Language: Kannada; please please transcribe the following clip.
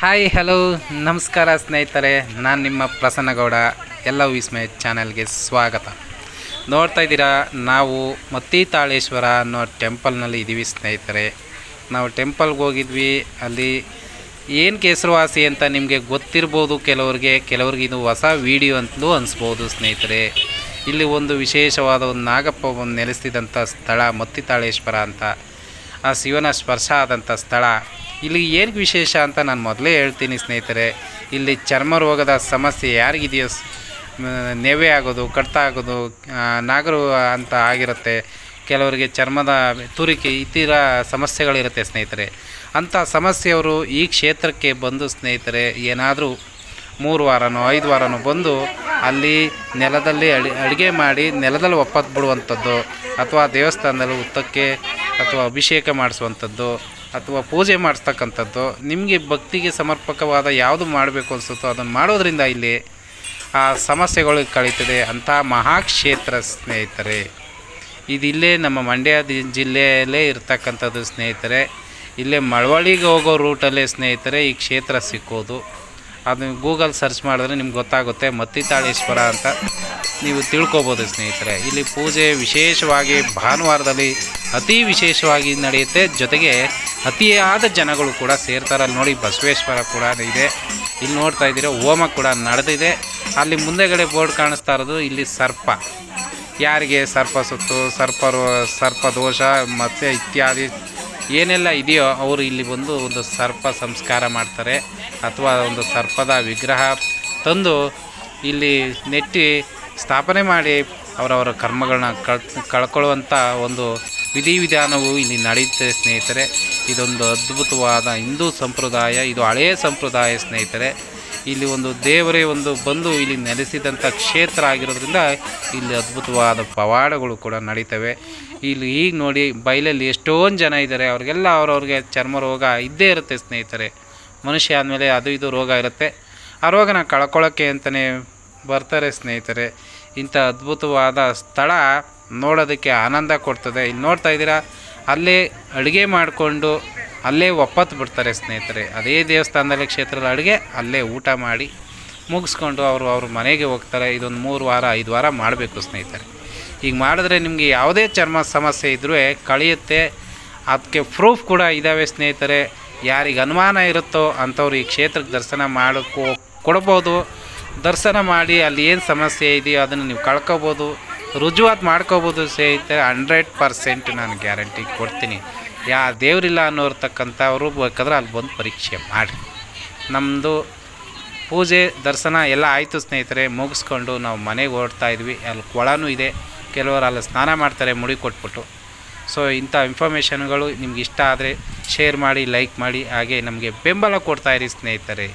ಹಾಯ್ ಹಲೋ ನಮಸ್ಕಾರ ಸ್ನೇಹಿತರೆ, ನಾನು ನಿಮ್ಮ ಪ್ರಸನ್ನಗೌಡ. ಎಲ್ಲ ವಿಸ್ಮಯ ಚಾನಲ್ಗೆ ಸ್ವಾಗತ. ನೋಡ್ತಾ ಇದ್ದೀರಾ, ನಾವು ಮತ್ತಿತಾಳೇಶ್ವರ ಅನ್ನೋ ಟೆಂಪಲ್ನಲ್ಲಿ ಇದ್ದೀವಿ ಸ್ನೇಹಿತರೆ. ನಾವು ಟೆಂಪಲ್ಗೆ ಹೋಗಿದ್ವಿ. ಅಲ್ಲಿ ಏನು ಹೆಸರುವಾಸಿ ಅಂತ ನಿಮಗೆ ಗೊತ್ತಿರ್ಬೋದು, ಕೆಲವ್ರಿಗೆ ಇದು ಹೊಸ ವಿಡಿಯೋ ಅಂತಲೂ ಅನಿಸ್ಬೋದು ಸ್ನೇಹಿತರೆ. ಇಲ್ಲಿ ಒಂದು ವಿಶೇಷವಾದ ಒಂದು ನಾಗಪ್ಪ ಒಂದು ನೆಲೆಸಿದಂಥ ಸ್ಥಳ ಮತ್ತಿತಾಳೇಶ್ವರ ಅಂತ, ಆ ಶಿವನ ಸ್ಪರ್ಶ ಆದಂಥ ಸ್ಥಳ. ಇಲ್ಲಿ ಏನು ವಿಶೇಷ ಅಂತ ನಾನು ಮೊದಲೇ ಹೇಳ್ತೀನಿ ಸ್ನೇಹಿತರೆ. ಇಲ್ಲಿ ಚರ್ಮ ರೋಗದ ಸಮಸ್ಯೆ ಯಾರಿಗಿದೆಯೋ, ನೆವೆ ಆಗೋದು, ಕಡ್ತ ಆಗೋದು, ನಾಗರು ಅಂತ ಆಗಿರುತ್ತೆ. ಕೆಲವರಿಗೆ ಚರ್ಮದ ತುರಿಕೆ ಇತರ ಸಮಸ್ಯೆಗಳಿರುತ್ತೆ ಸ್ನೇಹಿತರೆ. ಅಂಥ ಸಮಸ್ಯೆಯವರು ಈ ಕ್ಷೇತ್ರಕ್ಕೆ ಬಂದು ಸ್ನೇಹಿತರೆ, ಏನಾದರೂ 3 ವಾರನೋ 5 ವಾರನೋ ಬಂದು ಅಲ್ಲಿ ನೆಲದಲ್ಲಿ ಅಡುಗೆ ಮಾಡಿ ನೆಲದಲ್ಲಿ ಒಪ್ಪತ್ತು ಬಿಡುವಂಥದ್ದು, ಅಥವಾ ದೇವಸ್ಥಾನದಲ್ಲಿ ಉತ್ತಕ್ಕೆ ಅಥವಾ ಅಭಿಷೇಕ ಮಾಡಿಸುವಂಥದ್ದು, ಅಥವಾ ಪೂಜೆ ಮಾಡಿಸ್ತಕ್ಕಂಥದ್ದು. ನಿಮಗೆ ಭಕ್ತಿಗೆ ಸಮರ್ಪಕವಾದ ಯಾವುದು ಮಾಡಬೇಕು ಅನಿಸುತ್ತೋ ಅದನ್ನು ಮಾಡೋದ್ರಿಂದ ಇಲ್ಲಿ ಆ ಸಮಸ್ಯೆಗಳು ಕಳೀತದೆ. ಅಂಥ ಮಹಾಕ್ಷೇತ್ರ ಸ್ನೇಹಿತರೆ. ಇದಿಲ್ಲೇ ನಮ್ಮ ಮಂಡ್ಯ ಜಿಲ್ಲೆಯಲ್ಲೇ ಇರ್ತಕ್ಕಂಥದ್ದು ಸ್ನೇಹಿತರೆ. ಇಲ್ಲೇ ಮಳವಳ್ಳಿಗೆ ಹೋಗೋ ರೂಟಲ್ಲೇ ಸ್ನೇಹಿತರೆ ಈ ಕ್ಷೇತ್ರ ಸಿಕ್ಕೋದು. ಅದನ್ನು ಗೂಗಲ್ ಸರ್ಚ್ ಮಾಡಿದ್ರೆ ನಿಮ್ಗೆ ಗೊತ್ತಾಗುತ್ತೆ, ಮತ್ತಿತಾಳೇಶ್ವರ ಅಂತ ನೀವು ತಿಳ್ಕೊಬೋದು ಸ್ನೇಹಿತರೆ. ಇಲ್ಲಿ ಪೂಜೆ ವಿಶೇಷವಾಗಿ ಭಾನುವಾರದಲ್ಲಿ ಅತಿ ವಿಶೇಷವಾಗಿ ನಡೆಯುತ್ತೆ. ಜೊತೆಗೆ ಅತಿಯಾದ ಜನಗಳು ಕೂಡ ಸೇರ್ತಾರೆ. ಅಲ್ಲಿ ನೋಡಿ ಬಸವೇಶ್ವರ ಕೂಡ ಇದೆ. ಇಲ್ಲಿ ನೋಡ್ತಾ ಇದ್ದೀರಾ, ಹೋಮ ಕೂಡ ನಡೆದಿದೆ. ಅಲ್ಲಿ ಮುಂದೆಗಡೆ ಬೋರ್ಡ್ ಕಾಣಿಸ್ತಾ ಇರೋದು ಇಲ್ಲಿ ಸರ್ಪ. ಯಾರಿಗೆ ಸರ್ಪ ಸುತ್ತು, ಸರ್ಪ ದೋಷ ಮತ್ತು ಇತ್ಯಾದಿ ಏನೆಲ್ಲ ಇದೆಯೋ ಅವರು ಇಲ್ಲಿ ಬಂದು ಒಂದು ಸರ್ಪ ಸಂಸ್ಕಾರ ಮಾಡ್ತಾರೆ, ಅಥವಾ ಒಂದು ಸರ್ಪದ ವಿಗ್ರಹ ತಂದು ಇಲ್ಲಿ ನೆಟ್ಟಿ ಸ್ಥಾಪನೆ ಮಾಡಿ ಅವರವರ ಕರ್ಮಗಳನ್ನ ಕಳ್ಕೊಳ್ಳುವಂಥ ಒಂದು ವಿಧಿವಿಧಾನವು ಇಲ್ಲಿ ನಡೆಯುತ್ತೆ ಸ್ನೇಹಿತರೆ. ಇದೊಂದು ಅದ್ಭುತವಾದ ಹಿಂದೂ ಸಂಪ್ರದಾಯ, ಇದು ಹಳೆಯ ಸಂಪ್ರದಾಯ ಸ್ನೇಹಿತರೆ. ಇಲ್ಲಿ ಒಂದು ದೇವರೇ ಒಂದು ಬಂದು ಇಲ್ಲಿ ನೆಲೆಸಿದಂಥ ಕ್ಷೇತ್ರ ಆಗಿರೋದ್ರಿಂದ ಇಲ್ಲಿ ಅದ್ಭುತವಾದ ಪವಾಡಗಳು ಕೂಡ ನಡೀತವೆ. ಇಲ್ಲಿ ಈಗ ನೋಡಿ, ಬಯಲಲ್ಲಿ ಎಷ್ಟೊಂದು ಜನ ಇದ್ದಾರೆ. ಅವ್ರಿಗೆಲ್ಲ ಅವ್ರವ್ರಿಗೆ ಚರ್ಮ ರೋಗ ಇದ್ದೇ ಇರುತ್ತೆ ಸ್ನೇಹಿತರೆ. ಮನುಷ್ಯ ಆದಮೇಲೆ ಅದು ಇದು ರೋಗ ಇರುತ್ತೆ. ಆ ರೋಗನ ಕಳ್ಕೊಳ್ಳೋಕ್ಕೆ ಅಂತಲೇ ಬರ್ತಾರೆ ಸ್ನೇಹಿತರೆ. ಇಂಥ ಅದ್ಭುತವಾದ ಸ್ಥಳ ನೋಡೋದಕ್ಕೆ ಆನಂದ ಕೊಡ್ತದೆ. ಇಲ್ಲಿ ನೋಡ್ತಾ ಇದ್ದೀರಾ, ಅಲ್ಲೇ ಅಡುಗೆ ಮಾಡಿಕೊಂಡು ಅಲ್ಲೇ ಒಪ್ಪತ್ತು ಬಿಡ್ತಾರೆ ಸ್ನೇಹಿತರೆ. ಅದೇ ದೇವಸ್ಥಾನದಲ್ಲಿ ಕ್ಷೇತ್ರದ ಅಡುಗೆ ಅಲ್ಲೇ ಊಟ ಮಾಡಿ ಮುಗಿಸ್ಕೊಂಡು ಅವ್ರ ಮನೆಗೆ ಹೋಗ್ತಾರೆ. ಇದೊಂದು 3 ವಾರ 5 ವಾರ ಮಾಡಬೇಕು ಸ್ನೇಹಿತರೆ. ಈಗ ಮಾಡಿದ್ರೆ ನಿಮಗೆ ಯಾವುದೇ ಚರ್ಮ ಸಮಸ್ಯೆ ಇದ್ದರೂ ಕಳೆಯುತ್ತೆ. ಅದಕ್ಕೆ ಪ್ರೂಫ್ ಕೂಡ ಇದ್ದಾವೆ ಸ್ನೇಹಿತರೆ. ಯಾರಿಗೆ ಅನುಮಾನ ಇರುತ್ತೋ ಅಂಥವ್ರು ಈ ಕ್ಷೇತ್ರಕ್ಕೆ ದರ್ಶನ ಕೊಡ್ಬೋದು. ದರ್ಶನ ಮಾಡಿ ಅಲ್ಲಿ ಏನು ಸಮಸ್ಯೆ ಇದೆಯೋ ಅದನ್ನು ನೀವು ಕಳ್ಕೊಬೋದು, ರುಜುವಾತು ಮಾಡ್ಕೋಬೋದು ಸ್ನೇಹಿತರೆ. 100% ನಾನು ಗ್ಯಾರಂಟಿ ಕೊಡ್ತೀನಿ. ದೇವರಿಲ್ಲ ಅನ್ನೋರ್ತಕ್ಕಂಥವ್ರು ಬೇಕಾದ್ರೆ ಅಲ್ಲಿ ಬಂದು ಪರೀಕ್ಷೆ ಮಾಡಿರಿ. ನಮ್ಮದು ಪೂಜೆ ದರ್ಶನ ಎಲ್ಲ ಆಯಿತು ಸ್ನೇಹಿತರೆ. ಮುಗಿಸ್ಕೊಂಡು ನಾವು ಮನೆಗೆ ಹೊರಡ್ತಾಯಿದ್ವಿ. ಅಲ್ಲಿ ಕೊಳನೂ ಇದೆ. ಕೆಲವರು ಅಲ್ಲಿ ಸ್ನಾನ ಮಾಡ್ತಾರೆ ಮುಡಿ ಕೊಟ್ಬಿಟ್ಟು. ಸೊ ಇಂಥ ಇನ್ಫಾರ್ಮೇಷನ್ಗಳು ನಿಮ್ಗೆ ಇಷ್ಟ ಆದರೆ ಶೇರ್ ಮಾಡಿ, ಲೈಕ್ ಮಾಡಿ, ಹಾಗೆ ನಮಗೆ ಬೆಂಬಲ ಕೊಡ್ತಾಯಿರಿ ಸ್ನೇಹಿತರೆ.